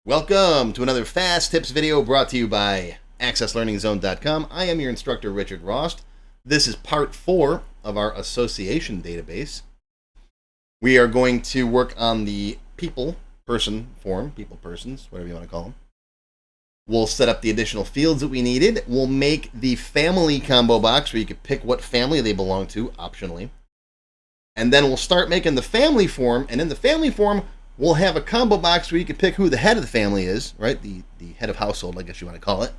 Welcome to another Fast Tips video brought to you by AccessLearningZone.com. I am your instructor, Richard Rost. This is part 4 of our association database. We are going to work on the person form, people, persons, whatever you want to call them. We'll set up the additional fields that we needed. We'll make the family combo box where you can pick what family they belong to, optionally. And then we'll start making the family form, and in the family form, we'll have a combo box where you can pick who the head of the family is, right? The head of household, I guess you want to call it.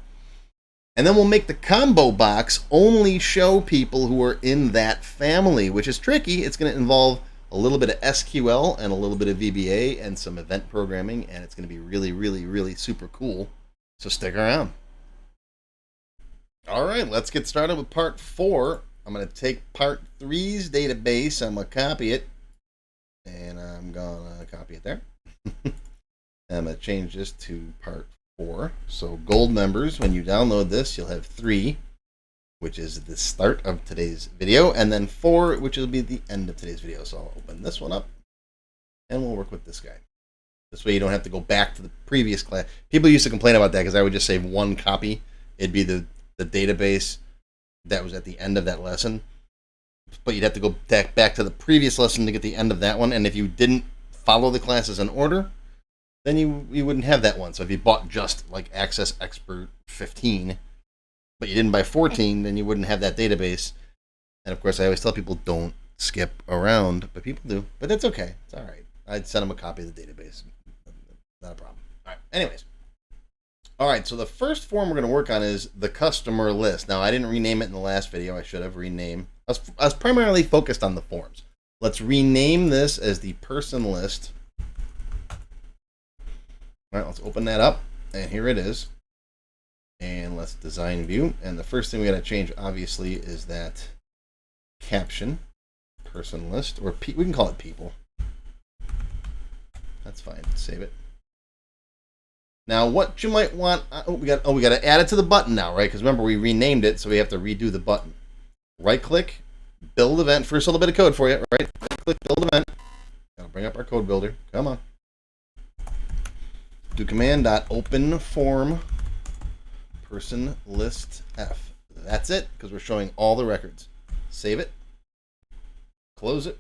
And then we'll make the combo box only show people who are in that family, which is tricky. It's going to involve a little bit of SQL and a little bit of VBA and some event programming, and it's going to be really, really, really super cool. So stick around. All right, let's get started with part 4. I'm going to take part 3's database. I'm going to copy it. And I'm going to copy it there. I'm going to change this to part 4. So gold members, when you download this, you'll have 3, which is the start of today's video, and then 4, which will be the end of today's video. So I'll open this one up, and we'll work with this guy. This way you don't have to go back to the previous class. People used to complain about that because I would just save one copy. It'd be the database that was at the end of that lesson. But you'd have to go back to the previous lesson to get the end of that one. And if you didn't follow the classes in order, then you wouldn't have that one. So if you bought just like Access Expert 15, but you didn't buy 14, then you wouldn't have that database. And of course, I always tell people don't skip around, but people do. But that's okay. It's all right. I'd send them a copy of the database. Not a problem. All right. Anyways. All right. So the first form we're going to work on is the customer list. Now, I didn't rename it in the last video. I should have renamed. I was primarily focused on the forms. Let's rename this as the person list. All right, let's open that up, and here it is. And let's design view. And the first thing we got to change, obviously, is that caption, person list, or we can call it people. That's fine. Save it. Now, what you might want, we got to add it to the button now, right? Because remember, we renamed it, so we have to redo the button. Right-click, build event. First, a little bit of code for you, right? Right-click, build event. I'll bring up our code builder. Come on. Do command.open form person list F. That's it, because we're showing all the records. Save it. Close it.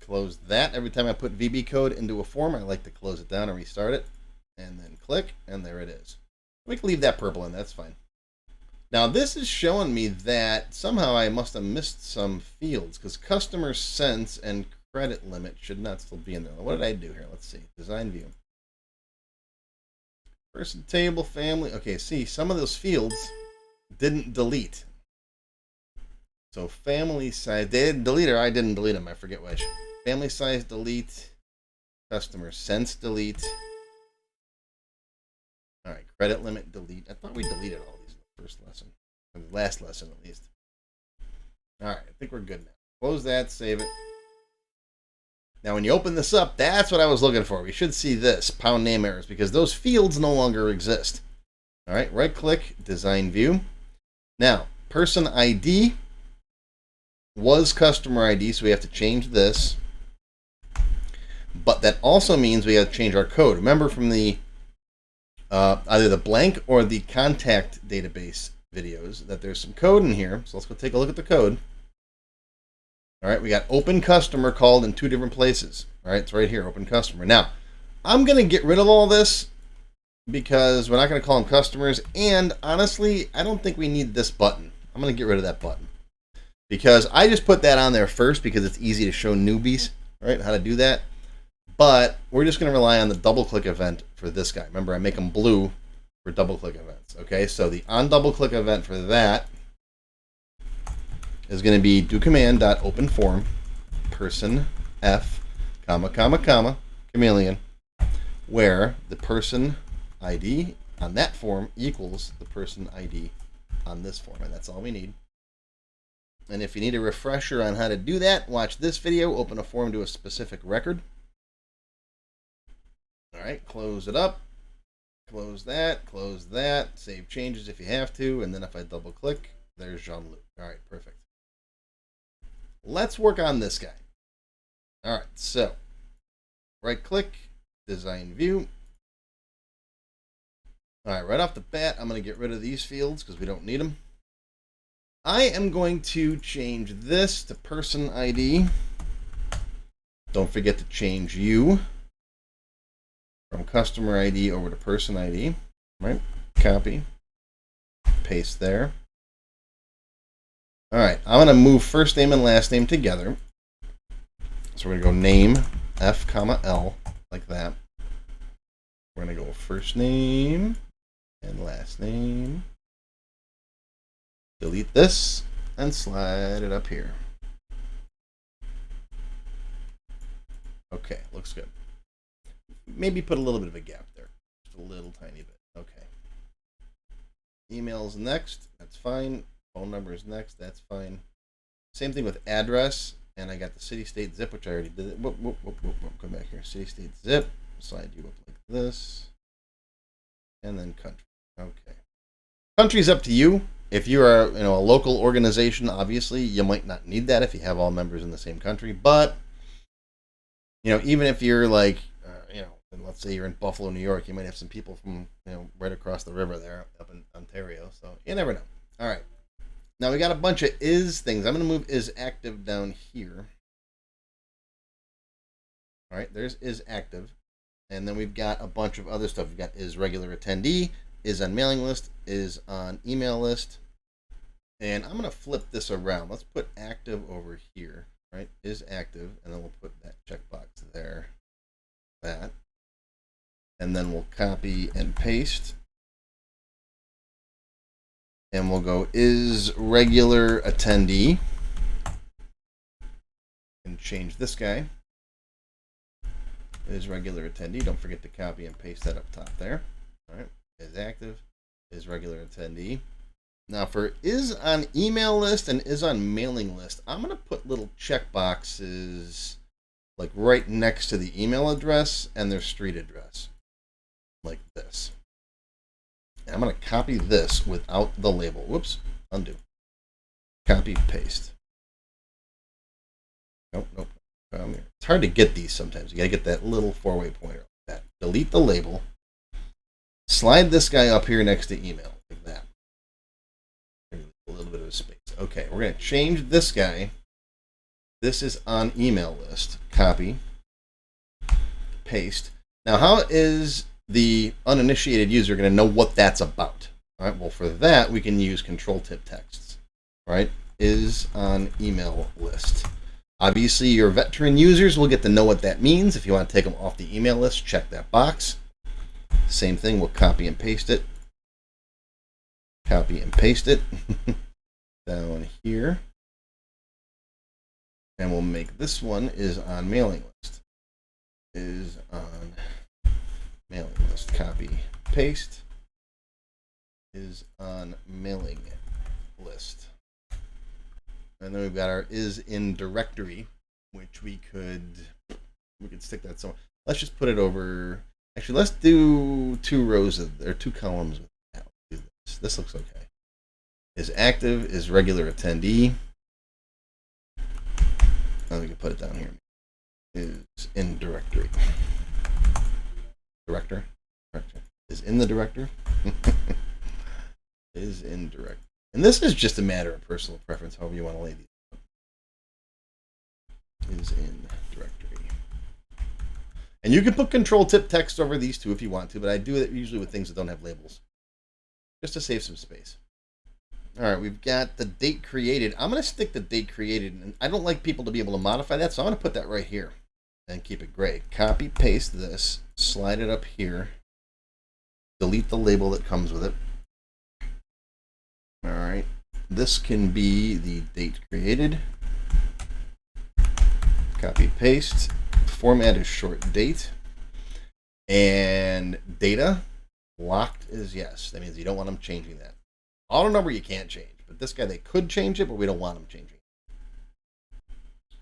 Close that. Every time I put VB code into a form, I like to close it down and restart it. And then click, and there it is. We can leave that purple in. That's fine. Now, this is showing me that somehow I must have missed some fields because customer sense and credit limit should not still be in there. What did I do here? Let's see. Design view. Person, table, family. Okay, see, some of those fields didn't delete. So family size, they didn't delete or I didn't delete them. I forget which. Family size, delete. Customer sense, delete. All right, credit limit, delete. I thought we deleted all these in the first lesson, or the last lesson at least. All right, I think we're good now. Close that, save it. Now, when you open this up, that's what I was looking for. We should see this, pound name errors, because those fields no longer exist. All right, right-click, design view. Now, person ID was customer ID, so we have to change this. But that also means we have to change our code. Remember from the either the blank or the contact database videos that there's some code in here. So let's go take a look at the code. All right, we got open customer called in 2 different places. All right, it's right here, open customer. Now, I'm going to get rid of all this because we're not going to call them customers. And honestly, I don't think we need this button. I'm going to get rid of that button because I just put that on there first because it's easy to show newbies, right, how to do that. But we're just going to rely on the double-click event for this guy. Remember, I make them blue for double-click events. Okay, so the on-double-click event for that is going to be do command.open form person F, chameleon, where the person ID on that form equals the person ID on this form. And that's all we need. And if you need a refresher on how to do that, watch this video, open a form to a specific record. All right, close it up, close that, save changes if you have to, and then if I double click, there's Jean-Luc. All right, perfect. Let's work on this guy. All right, so right click, design view, All right, right off the bat, I'm going to get rid of these fields because we don't need them. I am going to change this to person ID. Don't forget to change you from customer ID over to person ID. Right? Copy. Paste there. All right, I'm going to move first name and last name together. So we're going to go name, F, comma, L, like that. We're going to go first name and last name. Delete this and slide it up here. Okay, looks good. Maybe put a little bit of a gap there. Just a little tiny bit. Okay. Email's next. That's fine. Phone number is next. That's fine. Same thing with address. And I got the city, state, zip, which I already did. Whoop. Come back here. City, state, zip. Slide you up like this. And then country. Okay. Country's up to you. If you are, a local organization, obviously, you might not need that if you have all members in the same country. But, even if you're like, let's say you're in Buffalo, New York, you might have some people from, right across the river there up in Ontario. So you never know. All right. Now we got a bunch of is things. I'm going to move is active down here. All right. There's is active. And then we've got a bunch of other stuff. We've got is regular attendee, is on mailing list, is on email list. And I'm going to flip this around. Let's put active over here, right? Is active, and then we'll put that checkbox there. That. And then we'll copy and paste. And we'll go is regular attendee. And change this guy. Is regular attendee. Don't forget to copy and paste that up top there. All right. Is active. Is regular attendee. Now for is on email list and is on mailing list, I'm going to put little checkboxes like right next to the email address and their street address. Like this. And I'm going to copy this without the label. Whoops. Undo. Copy, paste. Nope. It's hard to get these sometimes. You got to get that little four-way pointer like that. Delete the label. Slide this guy up here next to email like that. A little bit of a space. Okay, we're going to change this guy. This is on email list. Copy. Paste. Now, how is the uninitiated user going to know what that's about? All right, well, for that, we can use control tip texts. All right, is on email list. Obviously, your veteran users will get to know what that means. If you want to take them off the email list, check that box. Same thing, we'll copy and paste it. Copy and paste it down here. And we'll make this one is on mailing list. Is on mailing list. Copy, paste. Is on mailing list. And then we've got our is in directory, which we could stick that somewhere. Let's just put it over. Actually, let's do 2 rows or 2 columns with that. Do this. This looks okay. Is active, is regular attendee. Now we can put it down here. Is in directory. Director. Is in the director. Is in directory. And this is just a matter of personal preference, however you want to lay these out. Is in directory. And you can put control tip text over these two if you want to, but I do it usually with things that don't have labels, just to save some space. All right, we've got the date created. I'm going to stick the date created, and I don't like people to be able to modify that, so I'm going to put that right here and keep it gray. Copy, paste this, slide it up here, delete the label that comes with it. All right, this can be the date created. Copy, paste. Format is short date. And data, locked is yes. That means you don't want them changing that. Auto number you can't change, but this guy they could change it, but we don't want them changing.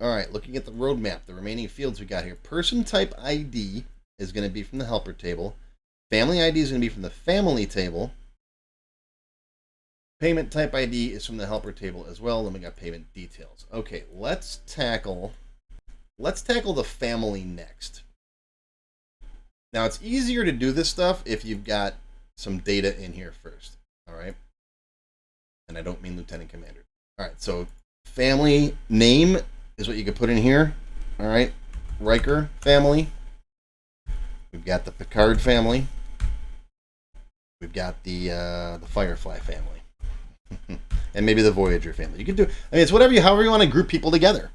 All right, looking at the roadmap, the remaining fields we got here. Person type ID is going to be from the helper table. Family ID is going to be from the family table. Payment type ID is from the helper table as well. Then we got payment details. Okay, let's tackle the family next. Now it's easier to do this stuff if you've got some data in here first. All right. And I don't mean lieutenant commander. All right. So family name is what you could put in here. All right. Riker family. We've got the Picard family. We've got the Firefly family. And maybe the Voyager family. You could do, I mean, it's whatever however you want to group people together.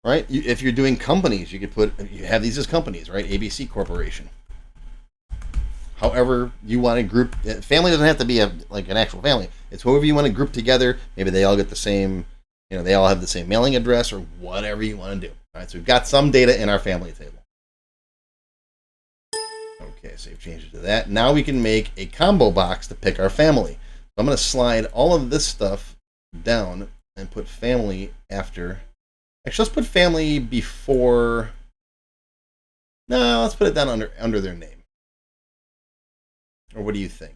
Right? If you're doing companies, you have these as companies, right? ABC Corporation. However you want to group, family doesn't have to be like an actual family. It's whoever you want to group together. Maybe they all get the same, they all have the same mailing address or whatever you want to do. All right, so we've got some data in our family table. Okay, so you've changed it to that. Now we can make a combo box to pick our family. So I'm going to slide all of this stuff down and put family after. Actually, let's put family before. No, let's put it down under their name. Or what do you think?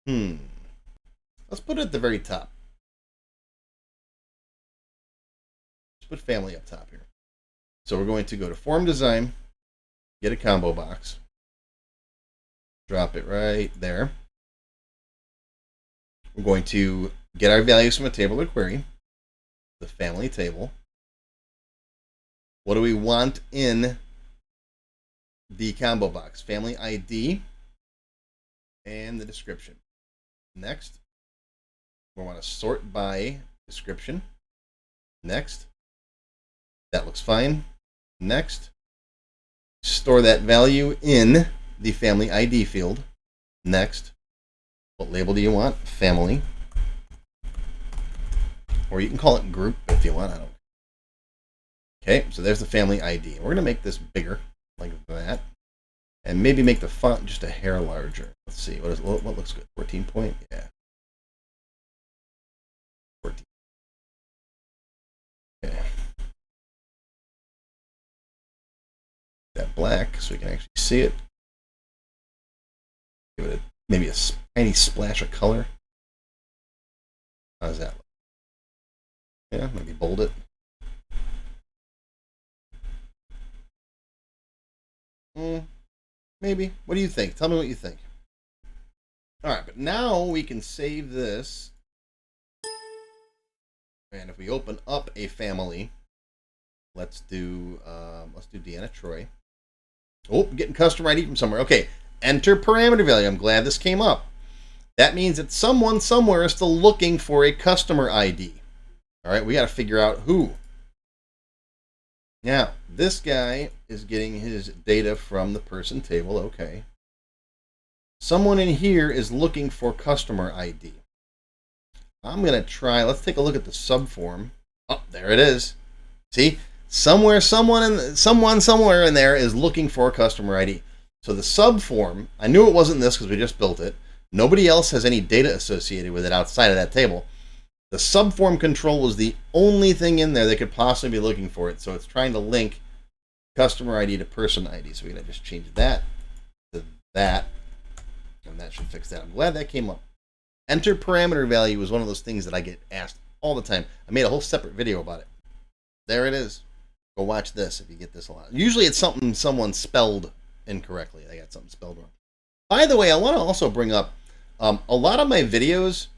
Let's put it at the very top. Let's put family up top here. So we're going to go to form design, get a combo box, drop it right there. We're going to get our values from a table or query. The family table. What do we want in the combo box? Family ID and the description. Next, we want to sort by description. Next, that looks fine. Next, store that value in the family ID field. Next, what label do you want? Family. Or you can call it group if you want. I don't. Okay, so there's the family ID. We're going to make this bigger, like that. And maybe make the font just a hair larger. Let's see, what looks good? 14 point? Yeah. 14. Okay. That black so we can actually see it. Give it maybe a tiny splash of color. How does that look? Yeah, maybe bold it. Maybe. What do you think? Tell me what you think. All right, but now we can save this. And if we open up a family, let's do Deanna Troy. Oh, getting customer ID from somewhere. Okay, enter parameter value. I'm glad this came up. That means that someone somewhere is still looking for a customer ID. All right, we got to figure out who. Now, this guy is getting his data from the person table. Okay. Someone in here is looking for customer ID. I'm going to try, let's take a look at the subform. Oh, there it is. See? Someone somewhere in there is looking for customer ID. So the subform, I knew it wasn't this because we just built it. Nobody else has any data associated with it outside of that table. The subform control was the only thing in there that could possibly be looking for it. So it's trying to link customer ID to person ID. So we're going to just change that to that. And that should fix that. I'm glad that came up. Enter parameter value is one of those things that I get asked all the time. I made a whole separate video about it. There it is. Go watch this if you get this a lot. Usually it's something someone spelled incorrectly. They got something spelled wrong. By the way, I want to also bring up a lot of my videos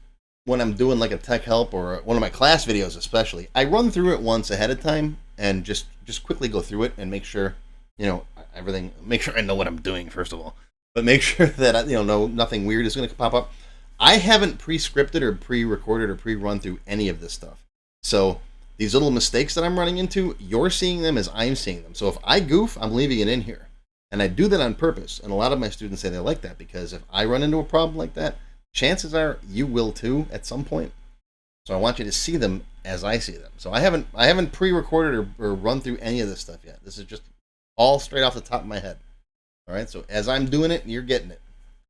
when I'm doing like a tech help or one of my class videos especially, I run through it once ahead of time and just quickly go through it and make sure, everything, make sure I know what I'm doing first of all, but make sure that, nothing weird is going to pop up. I haven't pre-scripted or pre-recorded or pre-run through any of this stuff. So these little mistakes that I'm running into, you're seeing them as I'm seeing them. So if I goof, I'm leaving it in here. And I do that on purpose. And a lot of my students say they like that because if I run into a problem like that, chances are you will too at some point. So I want you to see them as I see them. So I haven't pre-recorded or run through any of this stuff yet. This is just all straight off the top of my head. All right. So as I'm doing it, you're getting it.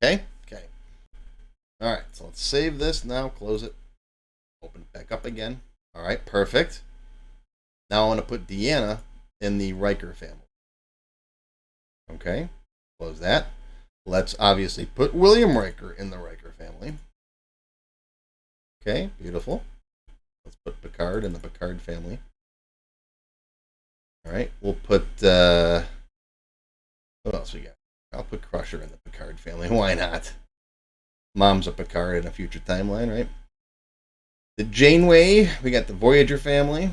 Okay. Okay. All right. So let's save this now. Close it. Open it back up again. All right. Perfect. Now I want to put Deanna in the Riker family. Okay. Close that. Let's obviously put William Riker in the Riker family. Okay, beautiful. Let's put Picard in the Picard family. All right, we'll put, what else we got? I'll put Crusher in the Picard family. Why not? Mom's a Picard in a future timeline, right? The Janeway, we got the Voyager family.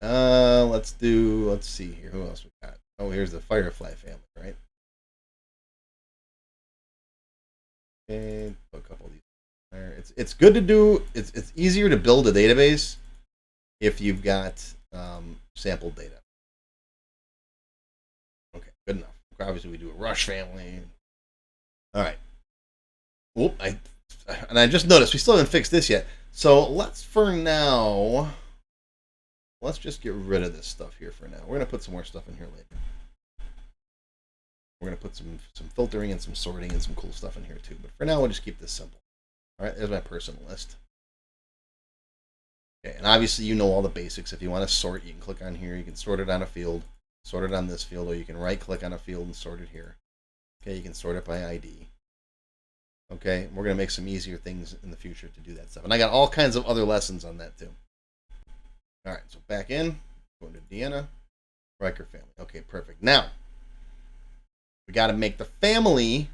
Let's see here. Who else we got? Oh, here's the Firefly family, right? Okay, put a couple of these there. It's good to do. It's easier to build a database if you've got sample data. Okay, good enough. Obviously, we do a Rush family. All right. Whoop! I just noticed we still haven't fixed this yet. So for now, let's just get rid of this stuff here for now. We're gonna put some more stuff in here later. We're gonna put some filtering and some sorting and some cool stuff in here too. But for now, we'll just keep this simple. All right, there's my person list. Okay, and obviously you know all the basics. If you want to sort, you can click on here. You can sort it on a field, sort it on this field, or you can right-click on a field and sort it here. Okay, you can sort it by ID. Okay, we're going to make some easier things in the future to do that stuff. And I got all kinds of other lessons on that too. All right, so back in, going to Deanna, Riker family. Okay, perfect. Now, we got to make the family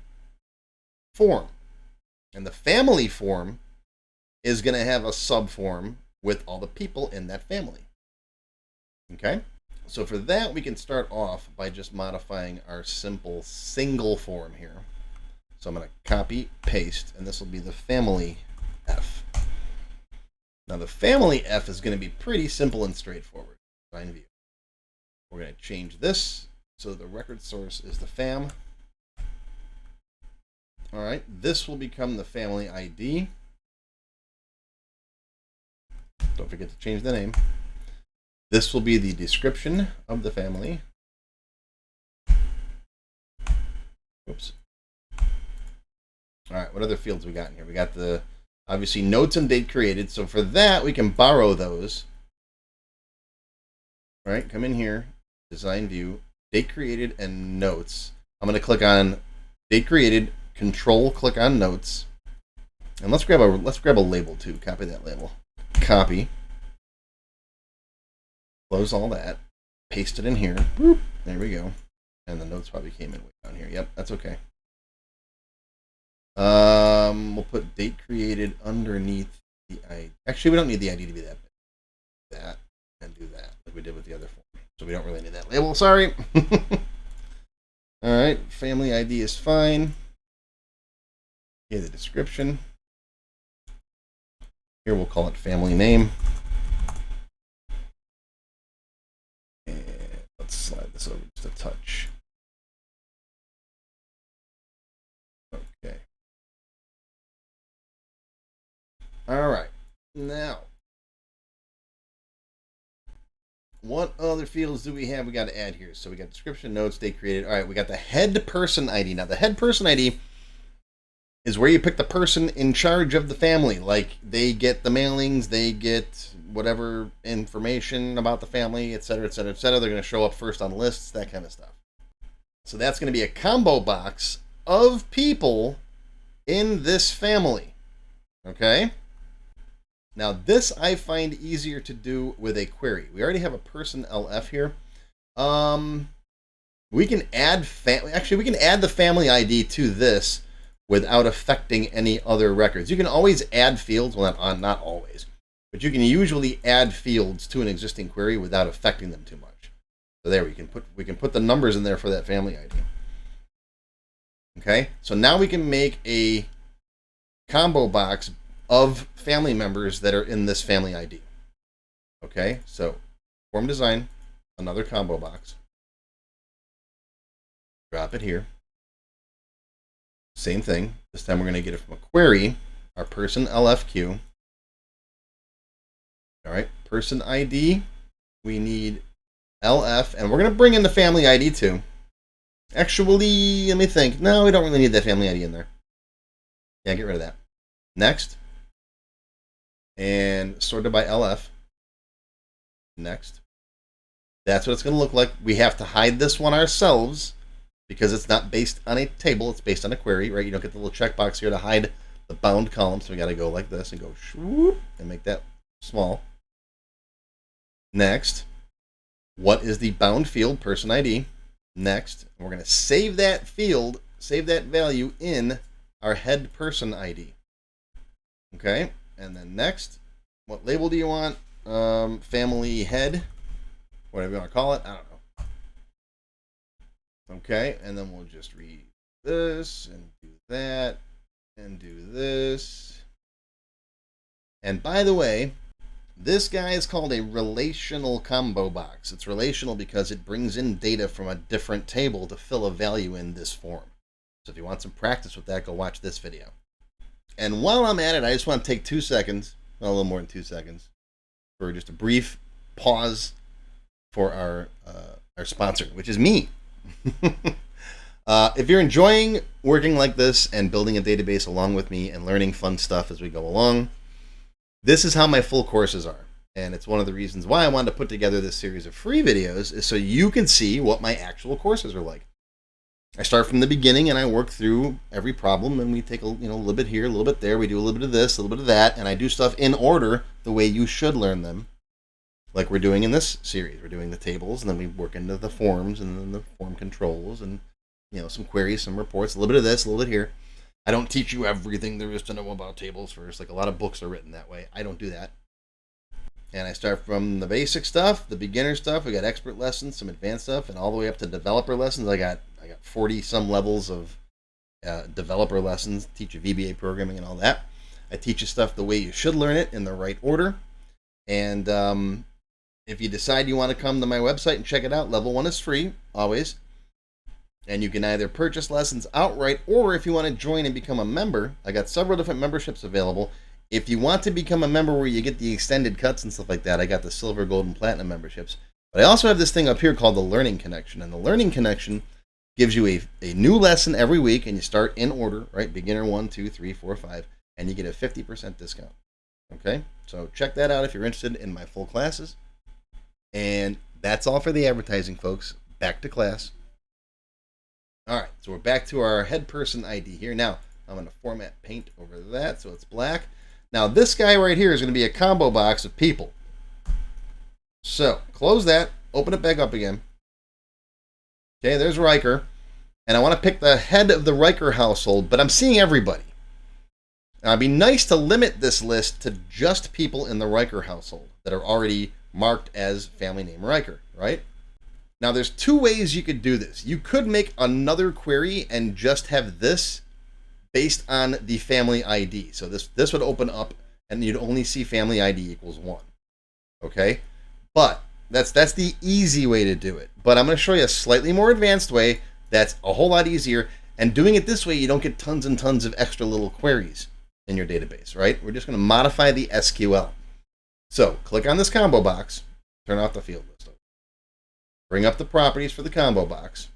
form. And the family form is going to have a subform with all the people in that family. Okay? So for that, we can start off by just modifying our simple single form here. So I'm going to copy, paste, and this will be the family F. Now the family F is going to be pretty simple and straightforward. Design view. We're going to change this so the record source is the fam. All right, this will become the family ID. Don't forget to change the name. This will be the description of the family. Oops. All right, what other fields we got in here? We got the, obviously, notes and date created. So for that, we can borrow those. All right, come in here, design view, date created, and notes. I'm going to click on date created, control, click on notes. And let's grab a label too. Copy that label. Copy. Close all that. Paste it in here. Boop. There we go. And the notes probably came in way down here. Yep, that's okay. We'll put date created underneath the ID. Actually, we don't need the ID to be that big. That and do that like we did with the other form. So we don't really need that label. Sorry. All right. Family ID is fine. Okay, the description. Here we'll call it family name. And let's slide this over just a touch. Okay. All right. Now, what other fields do we have we got to add here? So we got description, notes, date created. All right, we got the head person ID. Now, the head person ID is where you pick the person in charge of the family. Like, they get the mailings, they get whatever information about the family, et cetera, et cetera, et cetera. They're going to show up first on lists, that kind of stuff. So that's going to be a combo box of people in this family. Okay? Now, this I find easier to do with a query. We already have a person LF here. We can add we can add the family ID to this without affecting any other records. You can always add fields, well, not always, but you can usually add fields to an existing query without affecting them too much. So there, we can put the numbers in there for that family ID. Okay, so now we can make a combo box of family members that are in this family ID. Okay, so form design, another combo box. Drop it here. Same thing. This time we're going to get it from a query, our person LFQ. All right, person ID. We need LF, and we're going to bring in the family ID too. Actually, let me think. No, we don't really need that family ID in there. Yeah, get rid of that. Next. And sorted by LF. Next. That's what it's going to look like. We have to hide this one ourselves because it's not based on a table. It's based on a query, right? You don't get the little checkbox here to hide the bound column. So we got to go like this and go swoop and make that small. Next. What is the bound field? Person ID. Next, we're going to save that field, save that value in our head person ID. Okay, and then next, what label do you want? Family head, whatever you want to call it. I don't know. Okay, and then we'll just read this and do that and do this. And by the way, this guy is called a relational combo box. It's relational because it brings in data from a different table to fill a value in this form. So if you want some practice with that, go watch this video. And while I'm at it, I just want to take 2 seconds, well, a little more than 2 seconds, for just a brief pause for our sponsor, which is me. If you're enjoying working like this and building a database along with me and learning fun stuff as we go along, this is how my full courses are. And it's one of the reasons why I wanted to put together this series of free videos, is so you can see what my actual courses are like. I start from the beginning and I work through every problem, and we take a little bit here, a little bit there. We do a little bit of this, a little bit of that, and I do stuff in order the way you should learn them, like we're doing in this series. We're doing the tables, and then we work into the forms, and then the form controls, and some queries, some reports, a little bit of this, a little bit here. I don't teach you everything there is to know about tables first. Like a lot of books are written that way. I don't do that. And I start from the basic stuff, the beginner stuff. We got expert lessons, some advanced stuff, and all the way up to developer lessons. I got 40 some levels of developer lessons. Teach you VBA programming and all that. I teach you stuff the way you should learn it in the right order. And if you decide you want to come to my website and check it out, level 1 is free always. And you can either purchase lessons outright, or if you want to join and become a member, I got several different memberships available. If you want to become a member where you get the extended cuts and stuff like that, I got the silver, gold, and platinum memberships. But I also have this thing up here called the Learning Connection. And the Learning Connection gives you a new lesson every week, and you start in order, right? Beginner 1, 2, 3, 4, 5, and you get a 50% discount. Okay? So check that out if you're interested in my full classes. And that's all for the advertising, folks. Back to class. All right, so we're back to our head person ID here. Now, I'm going to format paint over that so it's black. Now, this guy right here is going to be a combo box of people. So, close that, open it back up again. Okay, there's Riker. And I want to pick the head of the Riker household, but I'm seeing everybody. Now, it'd be nice to limit this list to just people in the Riker household that are already marked as family name Riker, right? Now, there's 2 ways you could do this. You could make another query and just have this based on the family ID. So this would open up, and you'd only see family ID equals 1. Okay? But that's the easy way to do it. But I'm going to show you a slightly more advanced way that's a whole lot easier. And doing it this way, you don't get tons and tons of extra little queries in your database, right? We're just going to modify the SQL. So click on this combo box, turn off the field list. Bring up the properties for the combo box.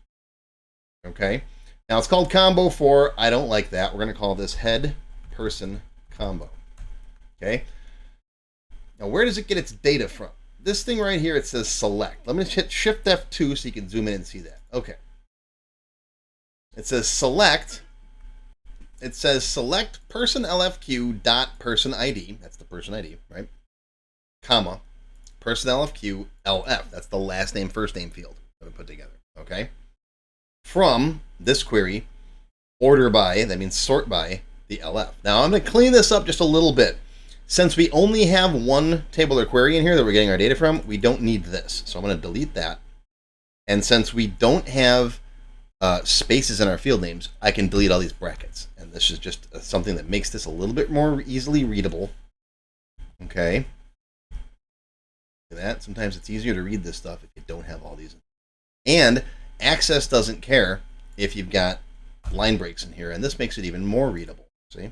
Okay. Now it's called combo 4. I don't like that. We're going to call this head person combo. Okay. Now where does it get its data from? This thing right here, it says select. Let me hit Shift F2 so you can zoom in and see that. Okay. It says select. It says select person LFQ dot person ID. That's the person ID, right? Comma. Person LFQ LF. That's the last name, first name field that we put together. Okay. From this query, order by, that means sort by the LF. Now I'm going to clean this up just a little bit. Since we only have one table or query in here that we're getting our data from, we don't need this. So I'm going to delete that. And since we don't have spaces in our field names, I can delete all these brackets. And this is just something that makes this a little bit more easily readable. Okay. That sometimes it's easier to read this stuff if you don't have all these. And Access doesn't care if you've got line breaks in here, and this makes it even more readable. See?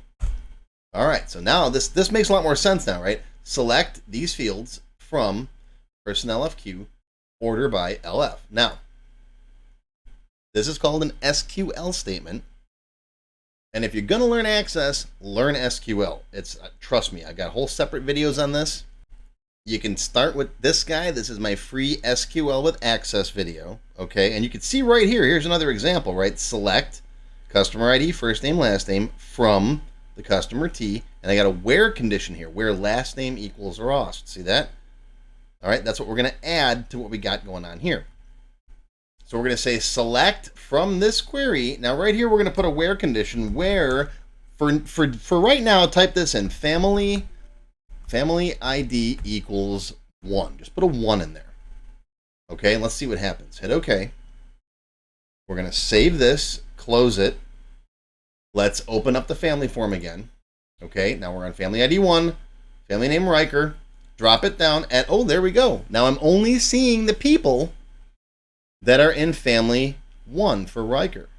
All right, so now this makes a lot more sense now, right? Select these fields from person LFQ, order by LF. Now, this is called an SQL statement. And if you're going to learn Access, learn SQL. It's trust me, I've got whole separate videos on this. You can start with this guy. This is my free SQL with Access video. Okay, and you can see right here, here's another example, right? Select customer ID, first name, last name from the customer T. And I got a where condition here, where last name equals Ross. See that? All right, that's what we're going to add to what we got going on here. So we're going to say select from this query. Now right here, we're going to put a where condition where for right now, type this in family ID equals 1. Just put a 1 in there. Okay, and let's see what happens. Hit OK. We're going to save this, close it. Let's open up the family form again. Okay, now we're on family ID 1, family name Riker. Drop it down at, oh, there we go. Now I'm only seeing the people that are in family 1 for Riker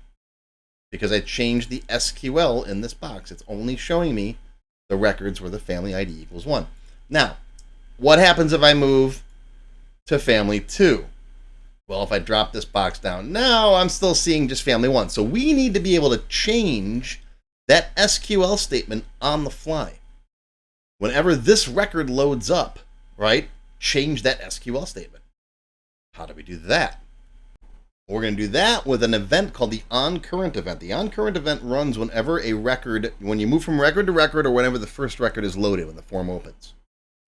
because I changed the SQL in this box. It's only showing me the records where the family ID equals 1. Now, what happens if I move to family 2? Well, if I drop this box down, now I'm still seeing just family 1. So we need to be able to change that SQL statement on the fly. Whenever this record loads up, right, change that SQL statement. How do we do that? We're going to do that with an event called the OnCurrent Event. The OnCurrent Event runs whenever a record, when you move from record to record, or whenever the first record is loaded when the form opens.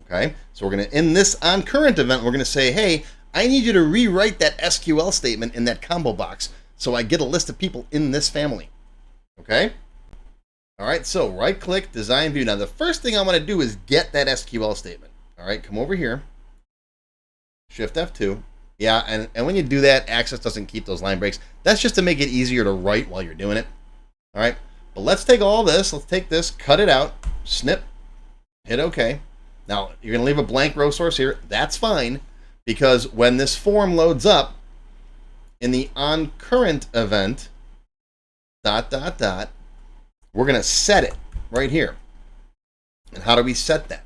Okay, so we're going to, in this OnCurrent Event, we're going to say, hey, I need you to rewrite that SQL statement in that combo box so I get a list of people in this family. Okay? All right, so right-click, Design View. Now, the first thing I want to do is get that SQL statement. All right, come over here. Shift F2. Yeah, and when you do that, Access doesn't keep those line breaks. That's just to make it easier to write while you're doing it. All right, but let's take all this. Let's take this, cut it out, snip, hit OK. Now, you're going to leave a blank row source here. That's fine, because when this form loads up in the OnCurrent Event, ... we're going to set it right here. And how do we set that?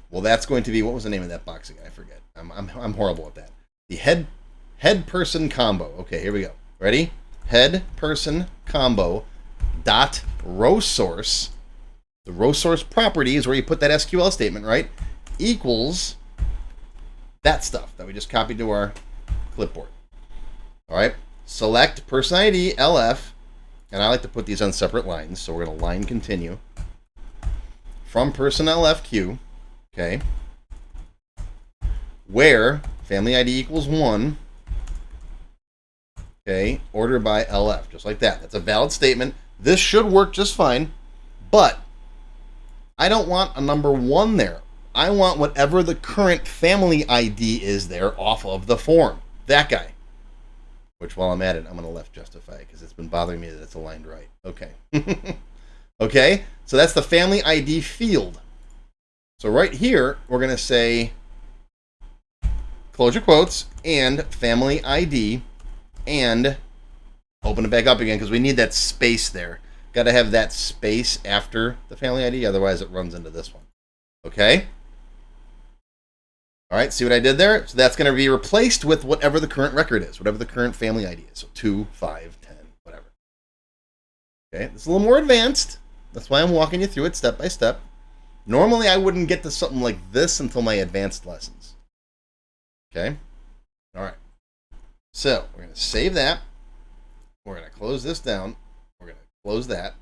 Well, that's going to be, what was the name of that box again? I forget. I'm horrible at that. The head person combo. Okay, here we go. Ready? Head person combo dot row source. The row source property is where you put that SQL statement, right? Equals that stuff that we just copied to our clipboard. All right. Select person ID LF. And I like to put these on separate lines, so we're going to line continue. From person LFQ, okay, where family ID equals 1, okay, order by LF, just like that. That's a valid statement. This should work just fine, but I don't want a number 1 there. I want whatever the current family ID is there off of the form. That guy. Which, while I'm at it, I'm going to left justify because it's been bothering me that it's aligned right. Okay. Okay, so that's the family ID field. So right here, we're going to say, close your quotes, and family ID, and open it back up again because we need that space there. Got to have that space after the family ID, otherwise it runs into this one. Okay? All right, see what I did there? So that's going to be replaced with whatever the current record is, whatever the current family ID is. So 2, 5, 10, whatever. Okay, this is a little more advanced. That's why I'm walking you through it step by step. Normally, I wouldn't get to something like this until my advanced lessons. Okay? All right. So we're going to save that. We're going to close this down. We're going to close that.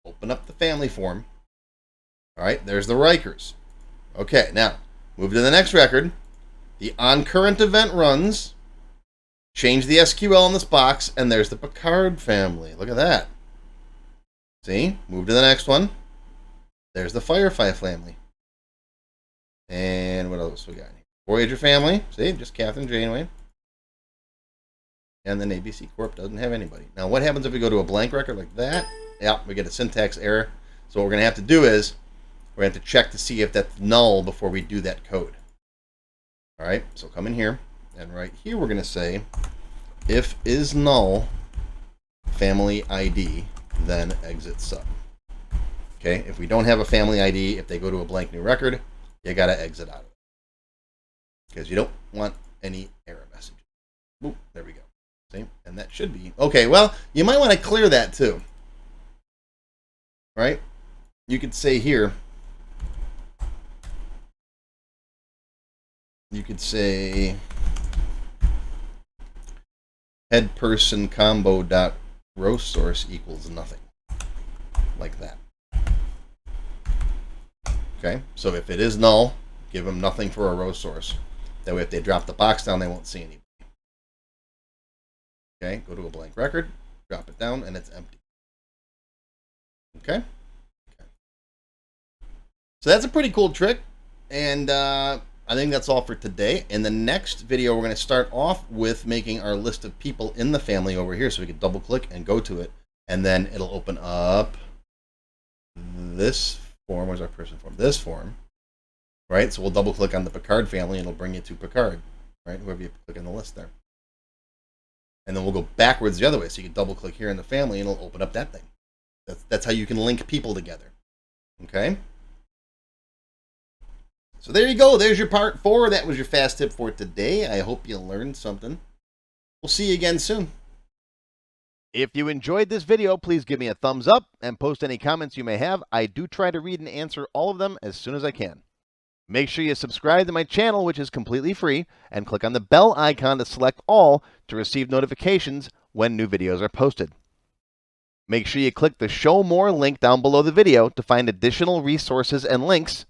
Open up the family form. All right, there's the Rikers. Okay, now move to the next record. The OnCurrent Event runs. Change the SQL in this box, and there's the Picard family. Look at that. See? Move to the next one. There's the Firefly family. And what else we got here? Voyager family. See? Just Catherine Janeway. And then ABC Corp doesn't have anybody. Now, what happens if we go to a blank record like that? Yeah, we get a syntax error. So what we're going to have to do is we're going to have to check to see if that's null before we do that code. All right, so come in here, and right here we're going to say, if is null, family ID, then exit sub. Okay, if we don't have a family ID, if they go to a blank new record, you got to exit out of it. Because you don't want any error messages. Boop, there we go. See, and that should be, okay, well, you might want to clear that too. Right? You could say here, you could say head person combo dot row source equals nothing, like that. Okay, so if it is null, give them nothing for a row source. That way, if they drop the box down, they won't see anything. Okay, go to a blank record, drop it down, and it's empty. Okay? So that's a pretty cool trick, and I think that's all for today. In the next video, we're going to start off with making our list of people in the family over here, so we can double click and go to it, and then it'll open up this form. Where's our person form? This form, right? So we'll double click on the Picard family, and it'll bring you to Picard, right? Whoever you click on the list there. And then we'll go backwards the other way, so you can double click here in the family, and it'll open up that thing. That's how you can link people together. Okay? So there you go. There's your part 4. That was your fast tip for today. I hope you learned something. We'll see you again soon. If you enjoyed this video, please give me a thumbs up and post any comments you may have. I do try to read and answer all of them as soon as I can. Make sure you subscribe to my channel, which is completely free, and click on the bell icon to select all to receive notifications when new videos are posted. Make sure you click the Show More link down below the video to find additional resources and links.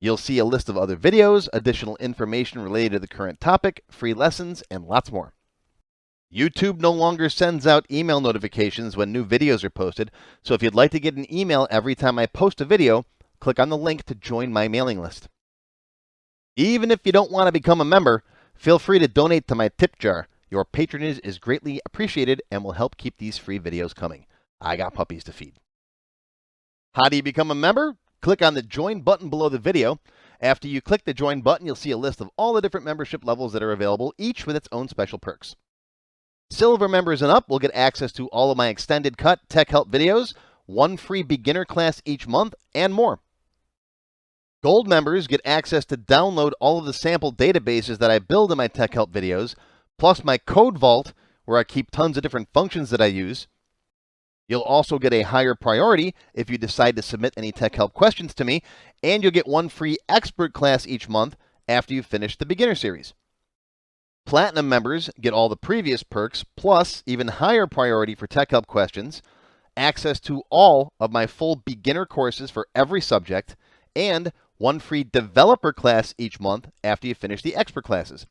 You'll see a list of other videos, additional information related to the current topic, free lessons, and lots more. YouTube no longer sends out email notifications when new videos are posted, so if you'd like to get an email every time I post a video, click on the link to join my mailing list. Even if you don't want to become a member, feel free to donate to my tip jar. Your patronage is greatly appreciated and will help keep these free videos coming. I got puppies to feed. How do you become a member? Click on the Join button below the video. After you click the Join button, you'll see a list of all the different membership levels that are available, each with its own special perks. Silver members and up will get access to all of my extended cut tech help videos, one free beginner class each month, and more. Gold members get access to download all of the sample databases that I build in my tech help videos, plus my code vault, where I keep tons of different functions that I use. You'll also get a higher priority if you decide to submit any tech help questions to me, and you'll get one free expert class each month after you've finished the beginner series. Platinum members get all the previous perks, plus even higher priority for tech help questions, access to all of my full beginner courses for every subject, and one free developer class each month after you finish the expert classes.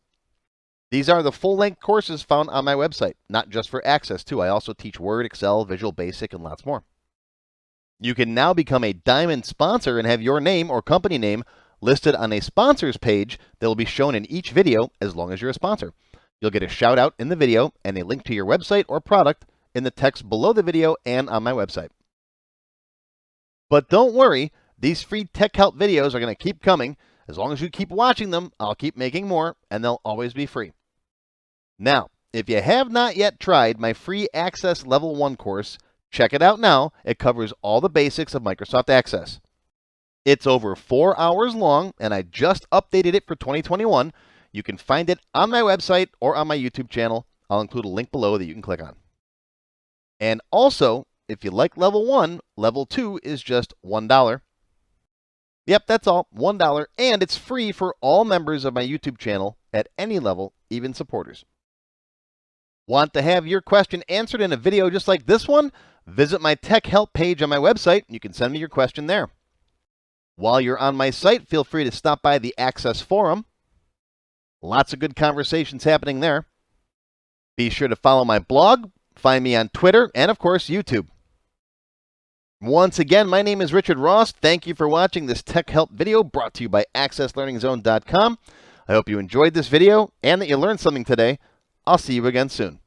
These are the full-length courses found on my website, not just for Access too. I also teach Word, Excel, Visual Basic, and lots more. You can now become a Diamond sponsor and have your name or company name listed on a sponsors page that will be shown in each video as long as you're a sponsor. You'll get a shout out in the video and a link to your website or product in the text below the video and on my website. But don't worry, these free tech help videos are going to keep coming. As long as you keep watching them, I'll keep making more, and they'll always be free. Now, if you have not yet tried my free Access Level 1 course, check it out now. It covers all the basics of Microsoft Access. It's over 4 hours long, and I just updated it for 2021. You can find it on my website or on my YouTube channel. I'll include a link below that you can click on. And also, if you like Level 1, Level 2 is just $1. Yep, that's all, $1, and it's free for all members of my YouTube channel at any level, even supporters. Want to have your question answered in a video just like this one? Visit my tech help page on my website. You can send me your question there. While you're on my site, feel free to stop by the Access Forum. Lots of good conversations happening there. Be sure to follow my blog, find me on Twitter, and of course, YouTube. Once again, my name is Richard Ross. Thank you for watching this tech help video brought to you by AccessLearningZone.com. I hope you enjoyed this video and that you learned something today. I'll see you again soon.